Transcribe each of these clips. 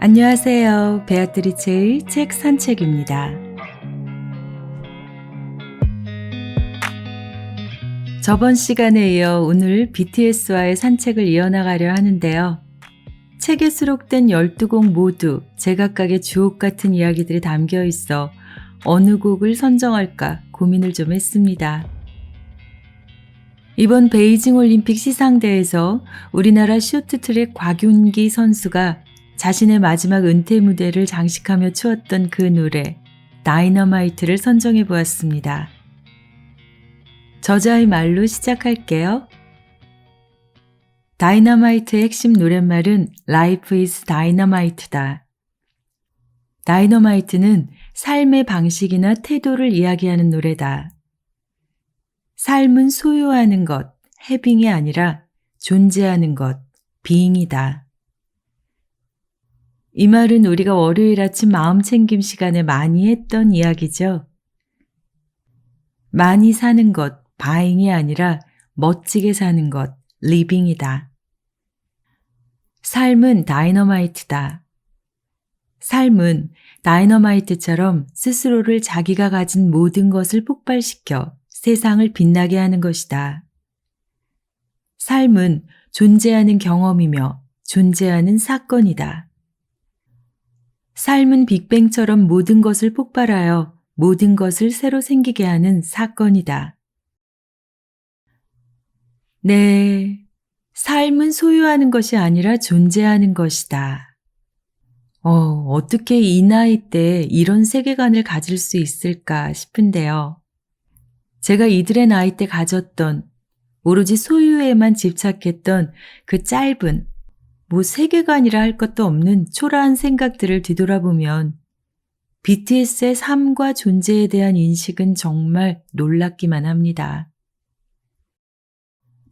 안녕하세요. 베아트리체의 책 산책입니다. 저번 시간에 이어 오늘 BTS와의 산책을 이어나가려 하는데요. 책에 수록된 12곡 모두 제각각의 주옥 같은 이야기들이 담겨 있어 어느 곡을 선정할까 고민을 좀 했습니다. 이번 베이징 올림픽 시상대에서 우리나라 쇼트트랙 곽윤기 선수가 자신의 마지막 은퇴 무대를 장식하며 추었던 그 노래 다이너마이트를 선정해 보았습니다. 저자의 말로 시작할게요. 다이너마이트의 핵심 노랫말은 Life is Dynamite다. 다이너마이트는 삶의 방식이나 태도를 이야기하는 노래다. 삶은 소유하는 것, having이 아니라 존재하는 것, being이다. 이 말은 우리가 월요일 아침 마음 챙김 시간에 많이 했던 이야기죠. 많이 사는 것, buying이 아니라 멋지게 사는 것, living이다. 삶은 다이너마이트다. 삶은 다이너마이트처럼 스스로를 자기가 가진 모든 것을 폭발시켜 세상을 빛나게 하는 것이다. 삶은 존재하는 경험이며 존재하는 사건이다. 삶은 빅뱅처럼 모든 것을 폭발하여 모든 것을 새로 생기게 하는 사건이다. 네, 삶은 소유하는 것이 아니라 존재하는 것이다. 어떻게 이 나이 때 이런 세계관을 가질 수 있을까 싶은데요. 제가 이들의 나이 때 가졌던 오로지 소유에만 집착했던 그 짧은 세계관이라 할 것도 없는 초라한 생각들을 뒤돌아보면 BTS의 삶과 존재에 대한 인식은 정말 놀랍기만 합니다.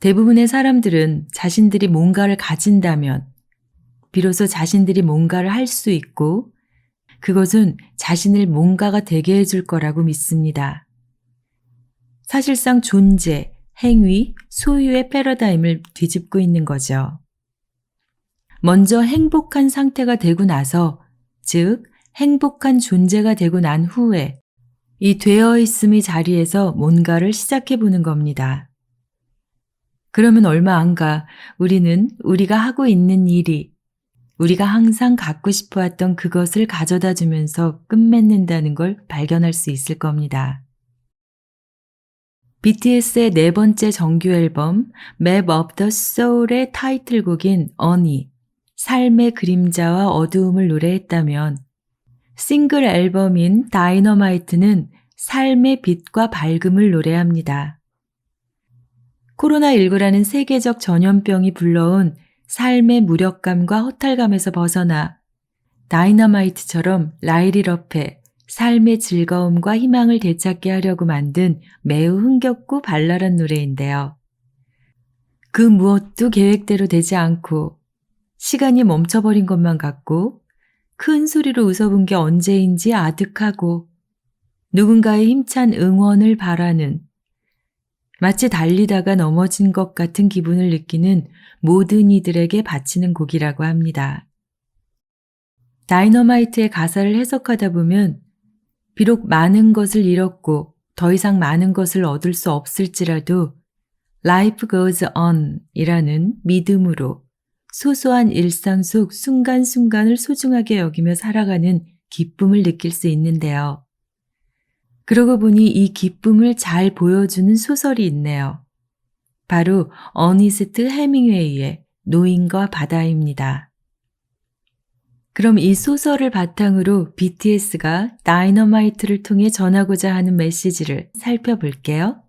대부분의 사람들은 자신들이 뭔가를 가진다면 비로소 자신들이 뭔가를 할 수 있고 그것은 자신을 뭔가가 되게 해줄 거라고 믿습니다. 사실상 존재, 행위, 소유의 패러다임을 뒤집고 있는 거죠. 먼저 행복한 상태가 되고 나서, 즉 행복한 존재가 되고 난 후에 이 되어 있음의 자리에서 뭔가를 시작해 보는 겁니다. 그러면 얼마 안 가 우리는 우리가 하고 있는 일이 우리가 항상 갖고 싶어 했던 그것을 가져다 주면서 끝맺는다는 걸 발견할 수 있을 겁니다. BTS의 네 번째 정규 앨범 Map of the Soul의 타이틀곡인 On이 삶의 그림자와 어두움을 노래했다면 싱글 앨범인 다이너마이트는 삶의 빛과 밝음을 노래합니다. 코로나19라는 세계적 전염병이 불러온 삶의 무력감과 허탈감에서 벗어나 다이너마이트처럼 라이리럽해 삶의 즐거움과 희망을 되찾게 하려고 만든 매우 흥겹고 발랄한 노래인데요. 그 무엇도 계획대로 되지 않고 시간이 멈춰버린 것만 같고 큰 소리로 웃어본 게 언제인지 아득하고 누군가의 힘찬 응원을 바라는 마치 달리다가 넘어진 것 같은 기분을 느끼는 모든 이들에게 바치는 곡이라고 합니다. 다이너마이트의 가사를 해석하다 보면 비록 많은 것을 잃었고 더 이상 많은 것을 얻을 수 없을지라도 Life goes on 이라는 믿음으로 소소한 일상 속 순간순간을 소중하게 여기며 살아가는 기쁨을 느낄 수 있는데요. 그러고 보니 이 기쁨을 잘 보여주는 소설이 있네요. 바로 어니스트 해밍웨이의 노인과 바다입니다. 그럼 이 소설을 바탕으로 BTS가 다이너마이트를 통해 전하고자 하는 메시지를 살펴볼게요.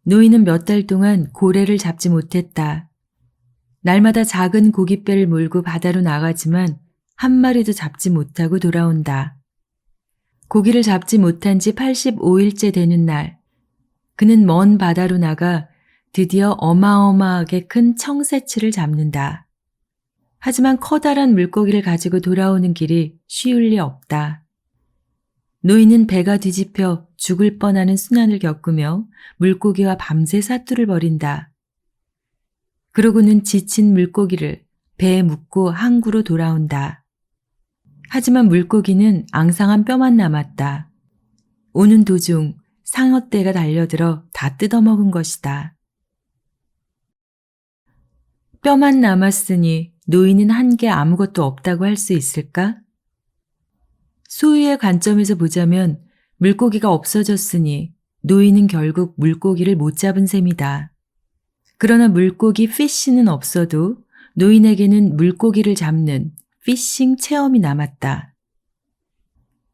노인은 몇 달 동안 고래를 잡지 못했다. 날마다 작은 고깃배를 몰고 바다로 나가지만 한 마리도 잡지 못하고 돌아온다. 고기를 잡지 못한 지 85일째 되는 날, 그는 먼 바다로 나가 드디어 어마어마하게 큰 청새치를 잡는다. 하지만 커다란 물고기를 가지고 돌아오는 길이 쉬울 리 없다. 노인은 배가 뒤집혀 죽을 뻔하는 순환을 겪으며 물고기와 밤새 사투를 벌인다. 그러고는 지친 물고기를 배에 묻고 항구로 돌아온다. 하지만 물고기는 앙상한 뼈만 남았다. 오는 도중 상어떼가 달려들어 다 뜯어먹은 것이다. 뼈만 남았으니 노인은 한 게 아무것도 없다고 할 수 있을까? 소유의 관점에서 보자면 물고기가 없어졌으니 노인은 결국 물고기를 못 잡은 셈이다. 그러나 물고기 피쉬는 없어도 노인에게는 물고기를 잡는 피싱 체험이 남았다.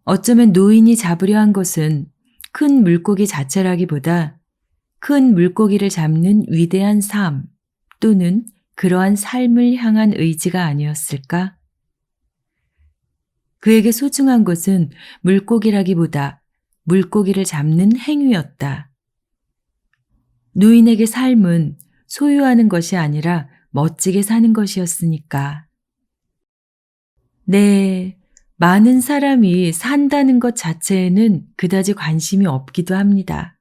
어쩌면 노인이 잡으려 한 것은 큰 물고기 자체라기보다 큰 물고기를 잡는 위대한 삶 또는 그러한 삶을 향한 의지가 아니었을까? 그에게 소중한 것은 물고기라기보다 물고기를 잡는 행위였다. 노인에게 삶은 소유하는 것이 아니라 멋지게 사는 것이었으니까. 네, 많은 사람이 산다는 것 자체에는 그다지 관심이 없기도 합니다.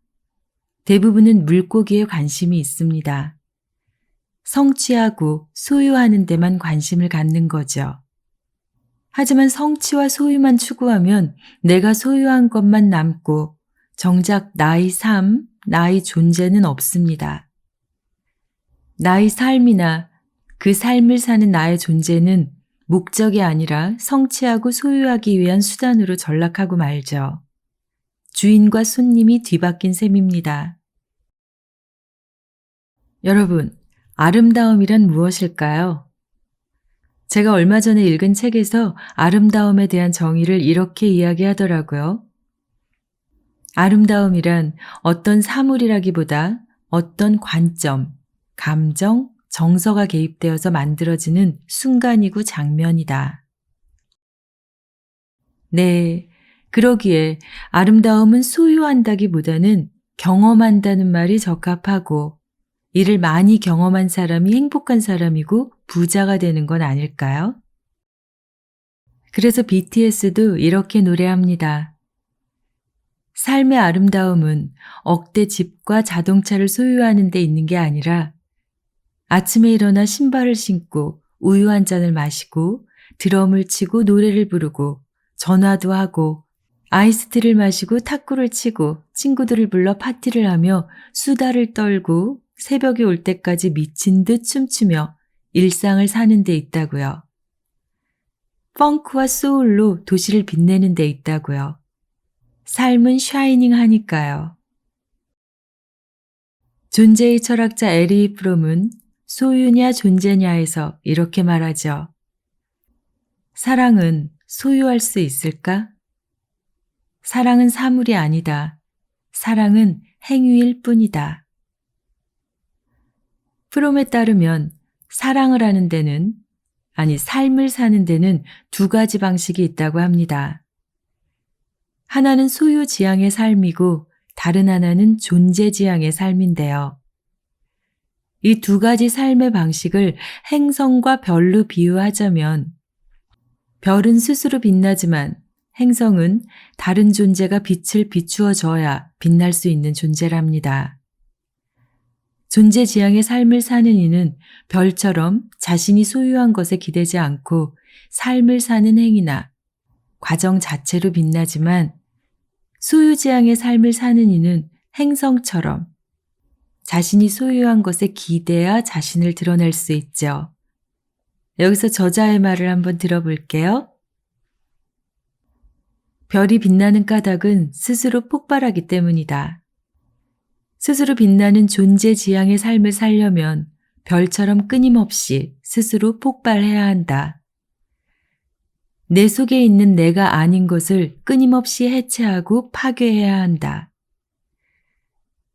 대부분은 물고기에 관심이 있습니다. 성취하고 소유하는 데만 관심을 갖는 거죠. 하지만 성취와 소유만 추구하면 내가 소유한 것만 남고 정작 나의 삶, 나의 존재는 없습니다. 나의 삶이나 그 삶을 사는 나의 존재는 목적이 아니라 성취하고 소유하기 위한 수단으로 전락하고 말죠. 주인과 손님이 뒤바뀐 셈입니다. 여러분, 아름다움이란 무엇일까요? 제가 얼마 전에 읽은 책에서 아름다움에 대한 정의를 이렇게 이야기하더라고요. 아름다움이란 어떤 사물이라기보다 어떤 관점, 감정, 정서가 개입되어서 만들어지는 순간이고 장면이다. 네, 그러기에 아름다움은 소유한다기보다는 경험한다는 말이 적합하고 이를 많이 경험한 사람이 행복한 사람이고 부자가 되는 건 아닐까요? 그래서 BTS도 이렇게 노래합니다. 삶의 아름다움은 억대 집과 자동차를 소유하는 데 있는 게 아니라 아침에 일어나 신발을 신고 우유 한 잔을 마시고 드럼을 치고 노래를 부르고 전화도 하고 아이스티를 마시고 탁구를 치고 친구들을 불러 파티를 하며 수다를 떨고 새벽이 올 때까지 미친 듯 춤추며 일상을 사는 데 있다고요. 펑크와 소울로 도시를 빛내는 데 있다고요. 삶은 샤이닝 하니까요. 존재의 철학자 에리 프롬은 소유냐 존재냐에서 이렇게 말하죠. 사랑은 소유할 수 있을까? 사랑은 사물이 아니다. 사랑은 행위일 뿐이다. 프롬에 따르면 사랑을 하는 데는, 삶을 사는 데는 두 가지 방식이 있다고 합니다. 하나는 소유지향의 삶이고 다른 하나는 존재지향의 삶인데요. 이 두 가지 삶의 방식을 행성과 별로 비유하자면 별은 스스로 빛나지만 행성은 다른 존재가 빛을 비추어 줘야 빛날 수 있는 존재랍니다. 존재지향의 삶을 사는 이는 별처럼 자신이 소유한 것에 기대지 않고 삶을 사는 행위나 과정 자체로 빛나지만 소유지향의 삶을 사는 이는 행성처럼 자신이 소유한 것에 기대야 자신을 드러낼 수 있죠. 여기서 저자의 말을 한번 들어볼게요. 별이 빛나는 까닭은 스스로 폭발하기 때문이다. 스스로 빛나는 존재지향의 삶을 살려면 별처럼 끊임없이 스스로 폭발해야 한다. 내 속에 있는 내가 아닌 것을 끊임없이 해체하고 파괴해야 한다.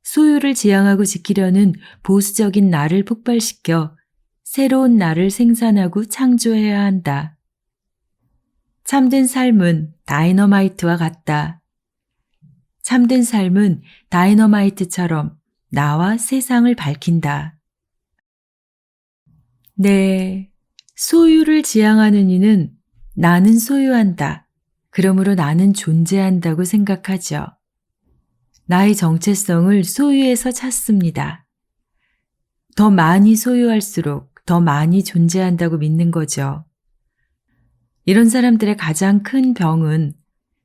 소유를 지향하고 지키려는 보수적인 나를 폭발시켜 새로운 나를 생산하고 창조해야 한다. 참된 삶은 다이너마이트와 같다. 참된 삶은 다이너마이트처럼 나와 세상을 밝힌다. 네, 소유를 지향하는 이는 나는 소유한다. 그러므로 나는 존재한다고 생각하죠. 나의 정체성을 소유에서 찾습니다. 더 많이 소유할수록 더 많이 존재한다고 믿는 거죠. 이런 사람들의 가장 큰 병은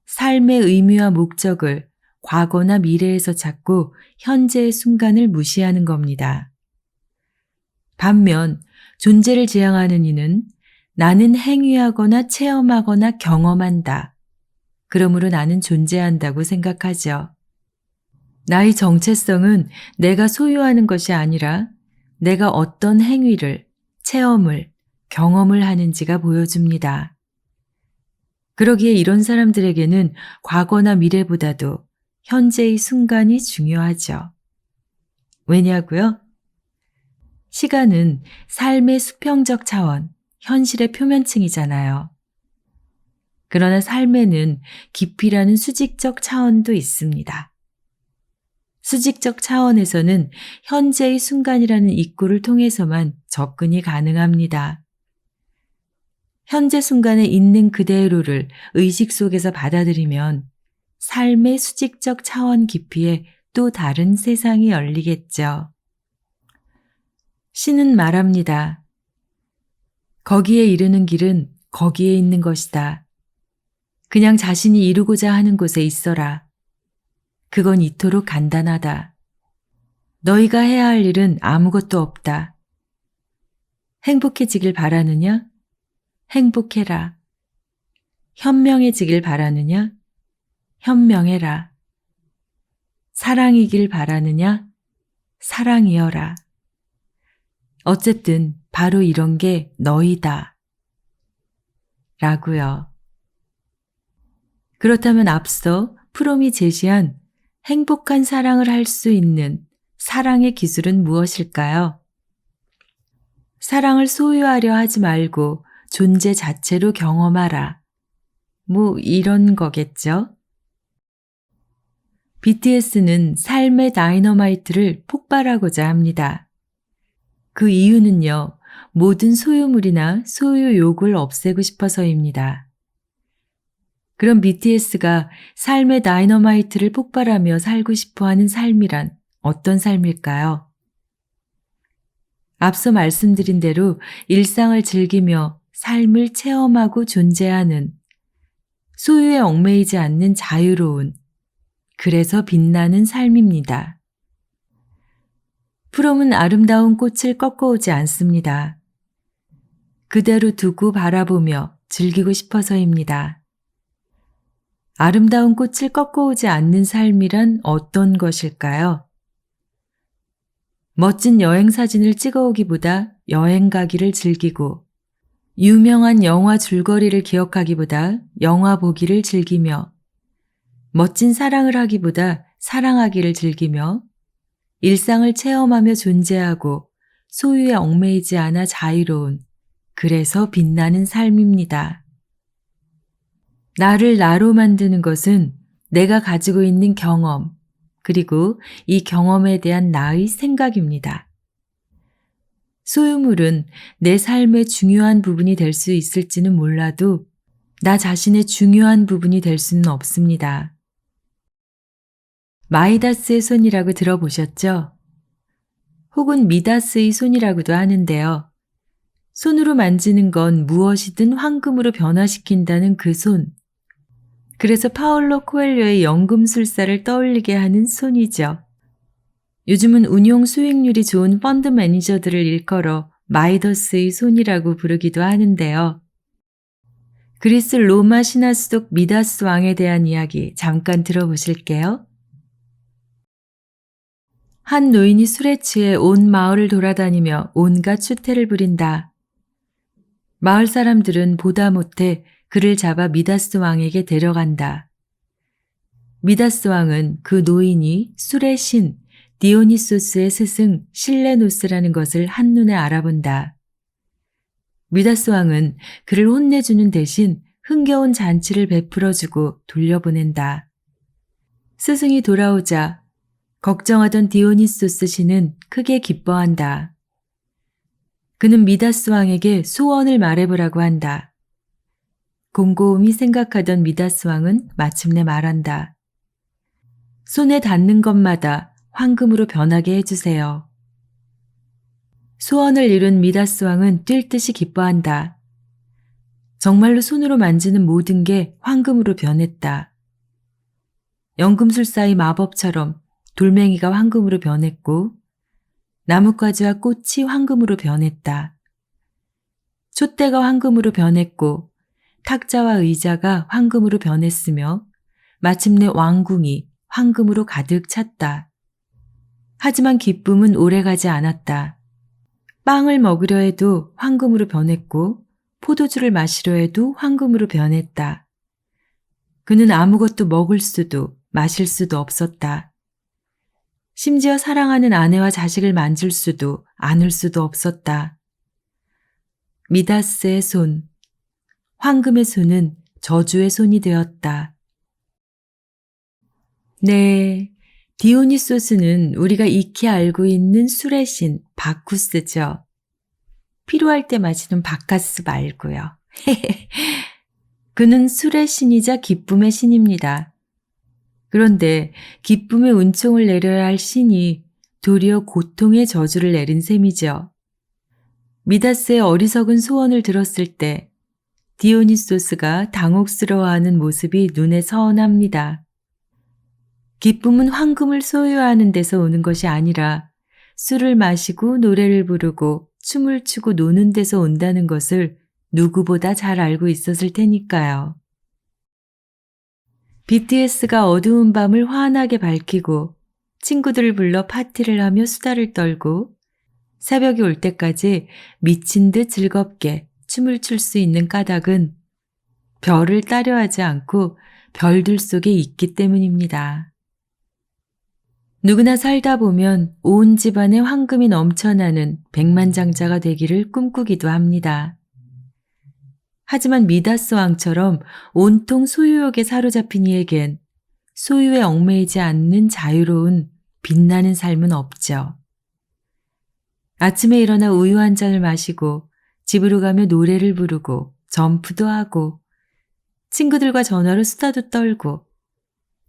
삶의 의미와 목적을 과거나 미래에서 찾고 현재의 순간을 무시하는 겁니다. 반면 존재를 지향하는 이는 나는 행위하거나 체험하거나 경험한다. 그러므로 나는 존재한다고 생각하죠. 나의 정체성은 내가 소유하는 것이 아니라 내가 어떤 행위를, 체험을, 경험을 하는지가 보여줍니다. 그러기에 이런 사람들에게는 과거나 미래보다도 현재의 순간이 중요하죠. 왜냐고요? 시간은 삶의 수평적 차원, 현실의 표면층이잖아요. 그러나 삶에는 깊이라는 수직적 차원도 있습니다. 수직적 차원에서는 현재의 순간이라는 입구를 통해서만 접근이 가능합니다. 현재 순간에 있는 그대로를 의식 속에서 받아들이면 삶의 수직적 차원 깊이에 또 다른 세상이 열리겠죠. 신은 말합니다. 거기에 이르는 길은 거기에 있는 것이다. 그냥 자신이 이루고자 하는 곳에 있어라. 그건 이토록 간단하다. 너희가 해야 할 일은 아무것도 없다. 행복해지길 바라느냐? 행복해라. 현명해지길 바라느냐? 현명해라. 사랑이길 바라느냐? 사랑이여라. 어쨌든 바로 이런 게 너희다. 라고요. 그렇다면 앞서 프롬이 제시한 행복한 사랑을 할 수 있는 사랑의 기술은 무엇일까요? 사랑을 소유하려 하지 말고 존재 자체로 경험하라. 이런 거겠죠? BTS는 삶의 다이너마이트를 폭발하고자 합니다. 그 이유는요, 모든 소유물이나 소유욕을 없애고 싶어서입니다. 그럼 BTS가 삶의 다이너마이트를 폭발하며 살고 싶어하는 삶이란 어떤 삶일까요? 앞서 말씀드린 대로 일상을 즐기며 삶을 체험하고 존재하는 소유에 얽매이지 않는 자유로운, 그래서 빛나는 삶입니다. 프롬은 아름다운 꽃을 꺾어오지 않습니다. 그대로 두고 바라보며 즐기고 싶어서입니다. 아름다운 꽃을 꺾어오지 않는 삶이란 어떤 것일까요? 멋진 여행 사진을 찍어오기보다 여행 가기를 즐기고 유명한 영화 줄거리를 기억하기보다 영화 보기를 즐기며 멋진 사랑을 하기보다 사랑하기를 즐기며 일상을 체험하며 존재하고 소유에 얽매이지 않아 자유로운, 그래서 빛나는 삶입니다. 나를 나로 만드는 것은 내가 가지고 있는 경험, 그리고 이 경험에 대한 나의 생각입니다. 소유물은 내 삶의 중요한 부분이 될 수 있을지는 몰라도 나 자신의 중요한 부분이 될 수는 없습니다. 마이다스의 손이라고 들어보셨죠? 혹은 미다스의 손이라고도 하는데요. 손으로 만지는 건 무엇이든 황금으로 변화시킨다는 그 손. 그래서 파울로 코엘료의 연금술사를 떠올리게 하는 손이죠. 요즘은 운용 수익률이 좋은 펀드 매니저들을 일컬어 마이더스의 손이라고 부르기도 하는데요. 그리스 로마 신화 속 미다스 왕에 대한 이야기 잠깐 들어보실게요. 한 노인이 술에 취해 온 마을을 돌아다니며 온갖 추태를 부린다. 마을 사람들은 보다 못해 그를 잡아 미다스 왕에게 데려간다. 미다스 왕은 그 노인이 술의 신 디오니소스의 스승 실레노스라는 것을 한눈에 알아본다. 미다스 왕은 그를 혼내주는 대신 흥겨운 잔치를 베풀어주고 돌려보낸다. 스승이 돌아오자 걱정하던 디오니소스 신은 크게 기뻐한다. 그는 미다스 왕에게 소원을 말해보라고 한다. 곰곰이 생각하던 미다스 왕은 마침내 말한다. 손에 닿는 것마다 황금으로 변하게 해주세요. 소원을 이룬 미다스 왕은 뛸 듯이 기뻐한다. 정말로 손으로 만지는 모든 게 황금으로 변했다. 연금술사의 마법처럼 돌멩이가 황금으로 변했고 나뭇가지와 꽃이 황금으로 변했다. 촛대가 황금으로 변했고 탁자와 의자가 황금으로 변했으며 마침내 왕궁이 황금으로 가득 찼다. 하지만 기쁨은 오래가지 않았다. 빵을 먹으려 해도 황금으로 변했고 포도주를 마시려 해도 황금으로 변했다. 그는 아무것도 먹을 수도 마실 수도 없었다. 심지어 사랑하는 아내와 자식을 만질 수도 안을 수도 없었다. 미다스의 손, 황금의 손은 저주의 손이 되었다. 네, 디오니소스는 우리가 익히 알고 있는 술의 신 바쿠스죠. 필요할 때 마시는 바카스 말고요. 그는 술의 신이자 기쁨의 신입니다. 그런데 기쁨의 은총을 내려야 할 신이 도리어 고통의 저주를 내린 셈이죠. 미다스의 어리석은 소원을 들었을 때 디오니소스가 당혹스러워하는 모습이 눈에 선합니다. 기쁨은 황금을 소유하는 데서 오는 것이 아니라 술을 마시고 노래를 부르고 춤을 추고 노는 데서 온다는 것을 누구보다 잘 알고 있었을 테니까요. BTS가 어두운 밤을 환하게 밝히고 친구들을 불러 파티를 하며 수다를 떨고 새벽이 올 때까지 미친 듯 즐겁게 춤을 출 수 있는 까닭은 별을 따려 하지 않고 별들 속에 있기 때문입니다. 누구나 살다 보면 온 집안에 황금이 넘쳐나는 백만장자가 되기를 꿈꾸기도 합니다. 하지만 미다스 왕처럼 온통 소유욕에 사로잡힌 이에겐 소유에 얽매이지 않는 자유로운 빛나는 삶은 없죠. 아침에 일어나 우유 한 잔을 마시고 집으로 가며 노래를 부르고 점프도 하고 친구들과 전화로 수다도 떨고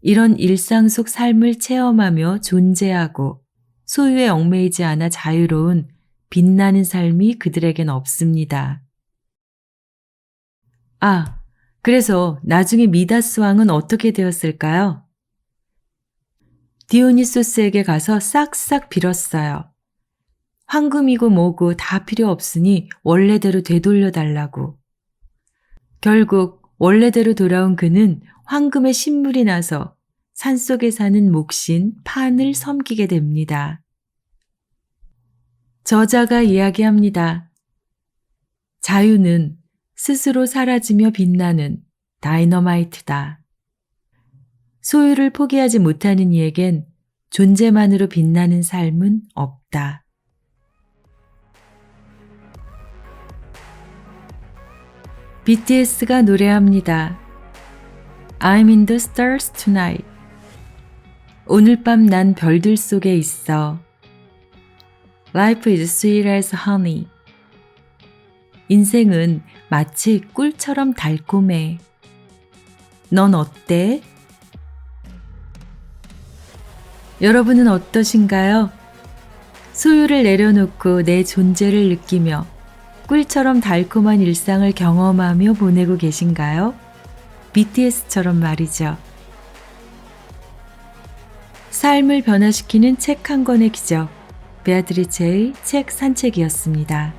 이런 일상 속 삶을 체험하며 존재하고 소유에 얽매이지 않아 자유로운 빛나는 삶이 그들에겐 없습니다. 그래서 나중에 미다스 왕은 어떻게 되었을까요? 디오니소스에게 가서 싹싹 빌었어요. 황금이고 뭐고 다 필요 없으니 원래대로 되돌려 달라고. 결국 원래대로 돌아온 그는 황금의 신물이 나서 산속에 사는 목신 판을 섬기게 됩니다. 저자가 이야기합니다. 자유는 스스로 사라지며 빛나는 다이너마이트다. 소유를 포기하지 못하는 이에겐 존재만으로 빛나는 삶은 없다. BTS가 노래합니다. I'm in the stars tonight. 오늘 밤 난 별들 속에 있어. Life is sweet as honey. 인생은 마치 꿀처럼 달콤해. 넌 어때? 여러분은 어떠신가요? 소유를 내려놓고 내 존재를 느끼며 꿀처럼 달콤한 일상을 경험하며 보내고 계신가요? BTS처럼 말이죠. 삶을 변화시키는 책 한 권의 기적, 베아트리체의 책 산책이었습니다.